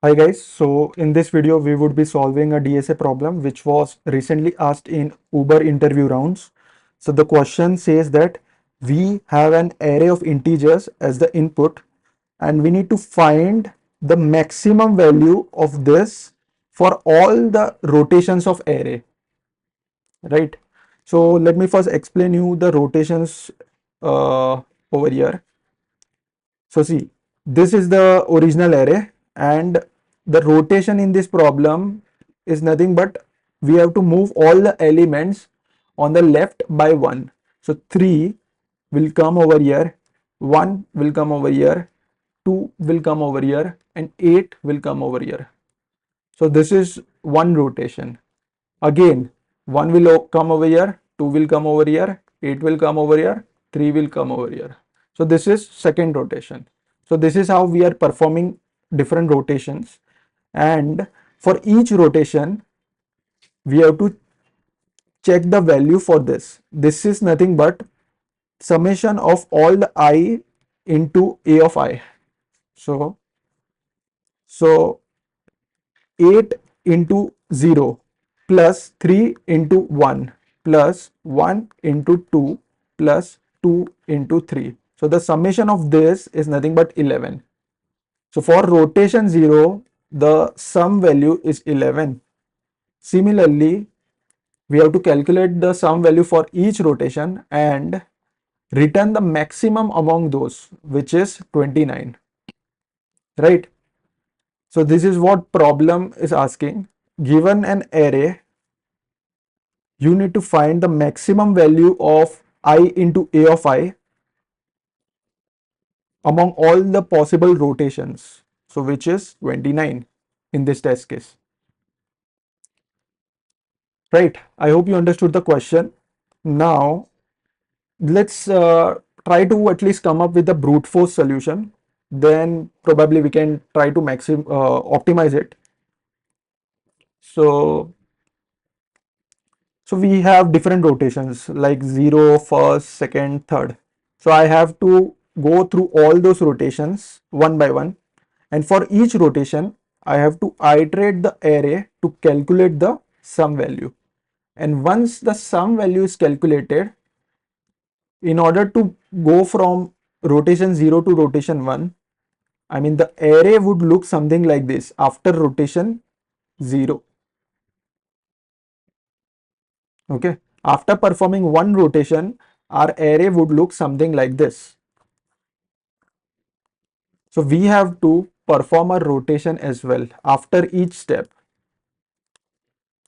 Hi guys, so in this video we would be solving a DSA problem which was recently asked in Uber interview rounds. So the question says that we have an array of integers as the input and we need to find the maximum value of this for all the rotations of array, right? So let me first explain you the rotations over here. So see, this is the original array and the rotation in this problem is nothing but we have to move all the elements on the left by 1. So 3 will come over here, 1 will come over here, 2 will come over here and 8 will come over here. So this is one rotation. Again, 1 will come over here, 2 will come over here, 8 will come over here, 3 will come over here. So this is second rotation. So this is how we are performing different rotations. And for each rotation, we have to check the value for this. This is nothing but summation of all the I into A of I. So 8 into 0 plus 3 into 1 plus 1 into 2 plus 2 into 3. So the summation of this is nothing but 11. So for rotation 0, the sum value is 11. Similarly, we have to calculate the sum value for each rotation and return the maximum among those, which is 29, right? So this is what problem is asking. Given an array, you need to find the maximum value of I into A of I among all the possible rotations. So which is 29 in this test case. Right. I hope you understood the question. Now let's try to at least come up with a brute force solution. Then probably we can try to optimize it. So we have different rotations like 0, first, second, third. So I have to go through all those rotations one by one. And for each rotation, I have to iterate the array to calculate the sum value. And once the sum value is calculated, in order to go from rotation 0 to rotation 1, I mean the array would look something like this after rotation 0. Okay. After performing one rotation, our array would look something like this. So we have to perform a rotation as well after each step.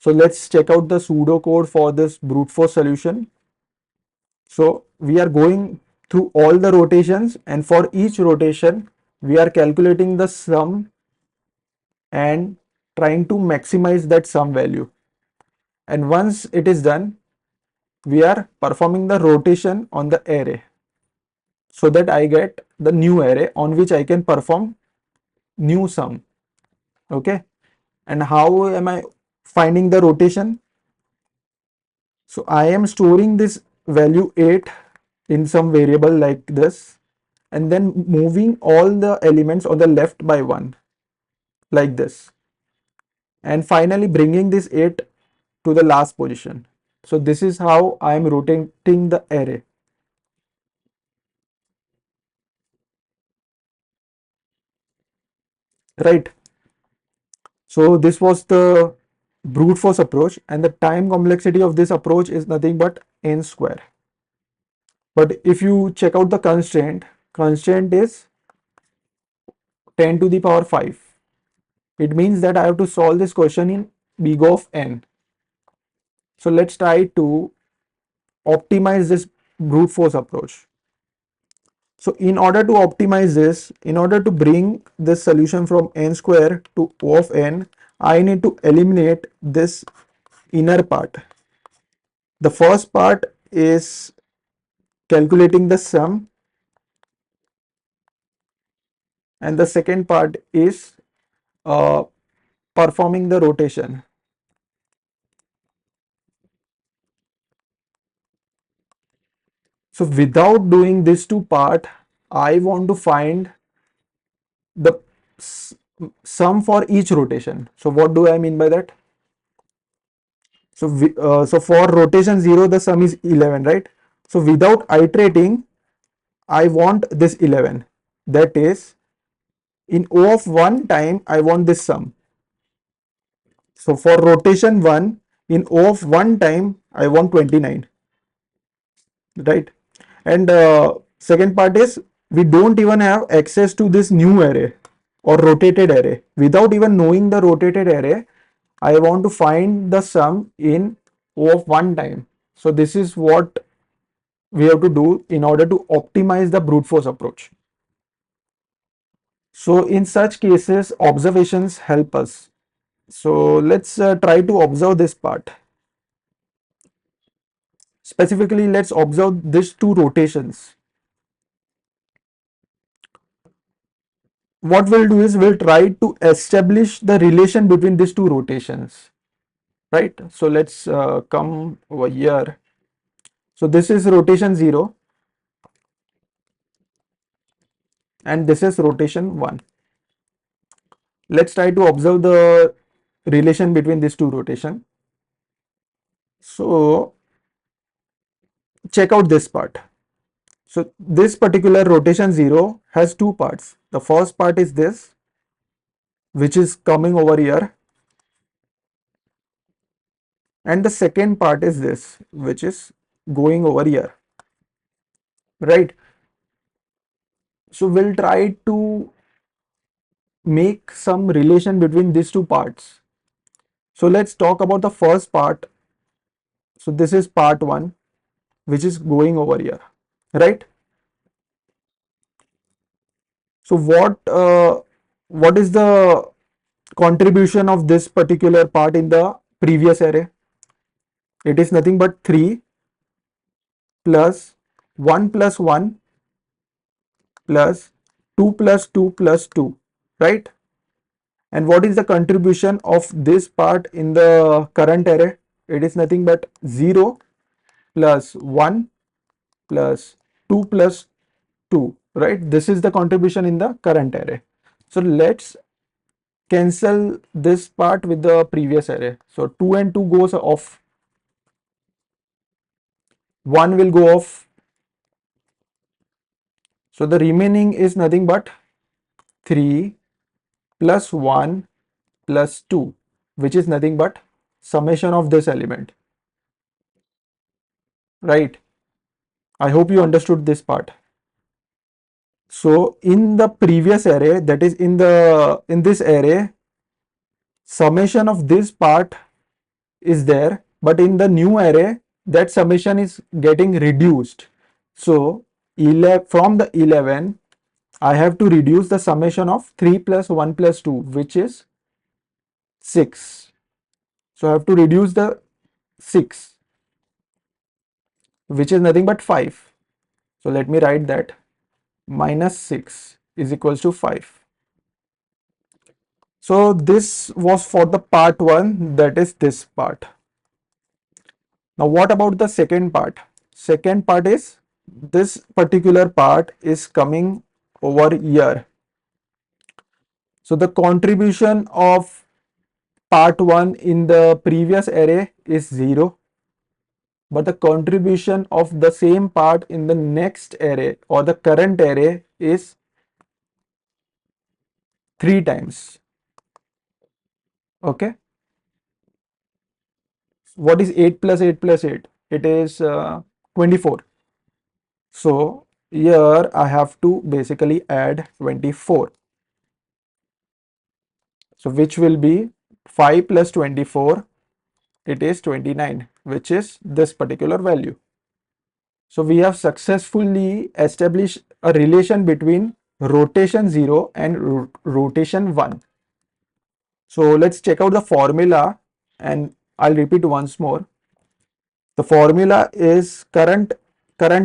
So let's check out the pseudocode for this brute force solution. So we are going through all the rotations and for each rotation, we are calculating the sum and trying to maximize that sum value. And once it is done, we are performing the rotation on the array so that I get the new array on which I can perform new sum. Okay. And how am I finding the rotation? So I am storing this value 8 in some variable like this and then moving all the elements on the left by 1 like this and finally bringing this 8 to the last position. So this is how I am rotating the array. Right. So this was the brute force approach and the time complexity of this approach is nothing but n square. But if you check out the constraint is 10 to the power 5. It means that I have to solve this question in big of n. So let's try to optimize this brute force approach. So in order to optimize this, in order to bring this solution from n square to O of n, I need to eliminate this inner part. The first part is calculating the sum and the second part is uh, performing the rotation. So without doing these two part, I want to find the sum for each rotation. So what do I mean by that? So for rotation 0, the sum is 11, right? So without iterating, I want this 11. That is, in O of 1 time, I want this sum. So for rotation 1, in O of 1 time, I want 29, right? And second part is, we don't even have access to this new array or rotated array. Without even knowing the rotated array, I want to find the sum in O of 1 time. So this is what we have to do in order to optimize the brute force approach. So in such cases, observations help us. So let's try to observe this part. Specifically, let's observe these two rotations. What we'll do is we'll try to establish the relation between these two rotations, right? So let's come over here. So this is rotation 0 and this is rotation 1. Let's try to observe the relation between these two rotations. So check out this part. So this particular rotation 0 has two parts. The first part is this, which is coming over here, and the second part is this, which is going over here, right? So we'll try to make some relation between these two parts. So let's talk about the first part. So this is part 1, which is going over here, right? So what is the contribution of this particular part in the previous array? It is nothing but 3 plus 1 plus 1 plus 2 plus 2 plus 2, right? And what is the contribution of this part in the current array? It is nothing but 0 plus 1 plus 2 plus 2, right? This is the contribution in the current array. So let's cancel this part with the previous array. So 2 and 2 goes off, 1 will go off. So the remaining is nothing but 3 plus 1 plus 2, which is nothing but summation of this element, right? I hope you understood this part. So in the previous array, that is in this array, summation of this part is there, but in the new array, that summation is getting reduced. So 11, from the 11, I have to reduce the summation of 3 plus 1 plus 2, which is 6. So I have to reduce the 6, which is nothing but 5. So let me write that minus 6 is equals to 5. So this was for the part 1, that is this part. Now what about the second part? Second part is this particular part is coming over here. So the contribution of part 1 in the previous array is 0, but the contribution of the same part in the next array or the current array is 3 times. Okay. What is 8 plus 8 plus 8? It is 24. So here I have to basically add 24. So which will be 5 plus 24, it is 29, which is this particular value. So we have successfully established a relation between rotation 0 and rotation 1. So let's check out the formula and I'll repeat once more. The formula is current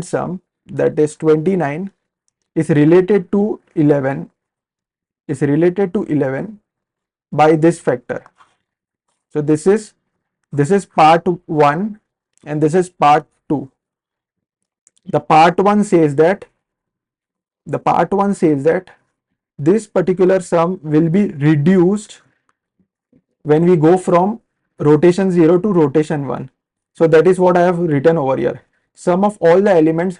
sum, that is 29, is related to 11 by this factor. So this is part 1 and this is part 2. The part 1 says that this particular sum will be reduced when we go from rotation 0 to rotation 1. So that is what I have written over here. Sum of all the elements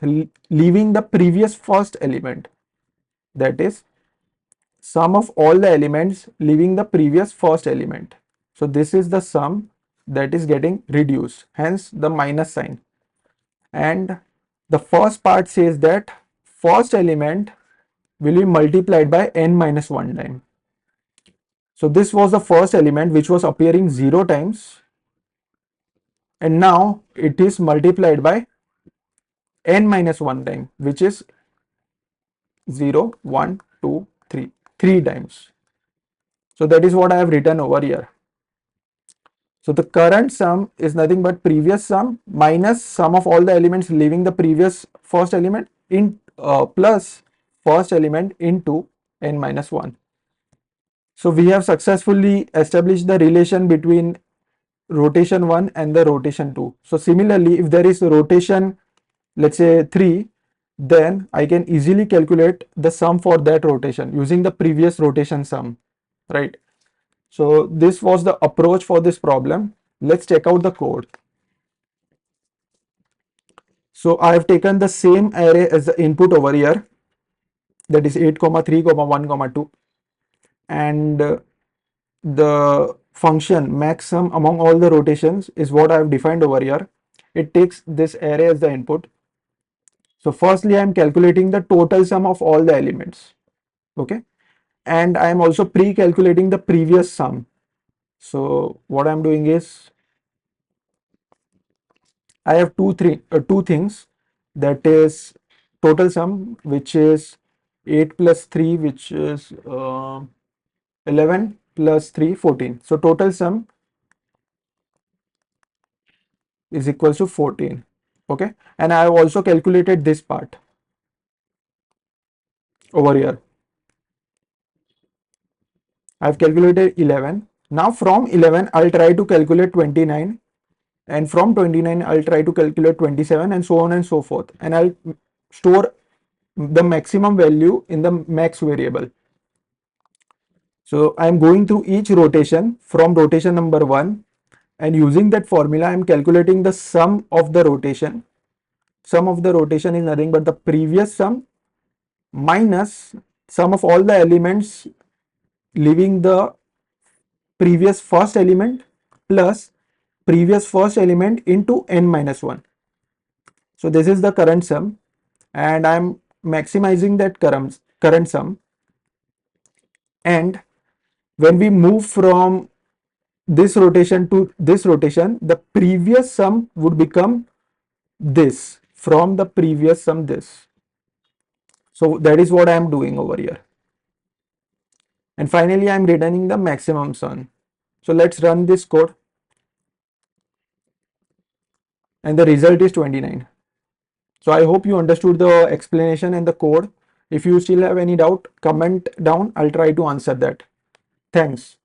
leaving the previous first element. That is sum of all the elements leaving the previous first element. So this is the sum that is getting reduced, hence the minus sign. And the first part says that first element will be multiplied by n minus 1 time. So this was the first element which was appearing 0 times, and now it is multiplied by n minus 1 time, which is 0, 1, 2, 3, 3 times. So that is what I have written over here. So the current sum is nothing but previous sum minus sum of all the elements leaving the previous first element in plus first element into n minus 1. So we have successfully established the relation between rotation 1 and the rotation 2. So similarly, if there is rotation, let's say 3, then I can easily calculate the sum for that rotation using the previous rotation sum, right? So this was the approach for this problem. Let's check out the code. So I have taken the same array as the input over here, that is 8, 3, 1, 2, and the function max sum among all the rotations is what I have defined over here. It takes this array as the input. So firstly, I am calculating the total sum of all the elements, okay, and I am also pre-calculating the previous sum. So what I am doing is I have two things, that is total sum, which is 8 plus 3, which is 11 plus 3, 14. So total sum is equals to 14, okay, and I have also calculated this part over here. I have calculated 11. Now from 11 I'll try to calculate 29, and from 29 I'll try to calculate 27, and so on and so forth, and I'll store the maximum value in the max variable. So I'm going through each rotation from rotation number 1, and using that formula I'm calculating the sum of the rotation. Sum of the rotation is nothing but the previous sum minus sum of all the elements leaving the previous first element plus previous first element into n minus 1. So this is the current sum, and I'm maximizing that current sum. And when we move from this rotation to this rotation, the previous sum would become this, from the previous sum this. So that is what I am doing over here. And finally, I am returning the maximum sum. So let's run this code, and the result is 29. So I hope you understood the explanation and the code. If you still have any doubt, comment down. I'll try to answer that. Thanks.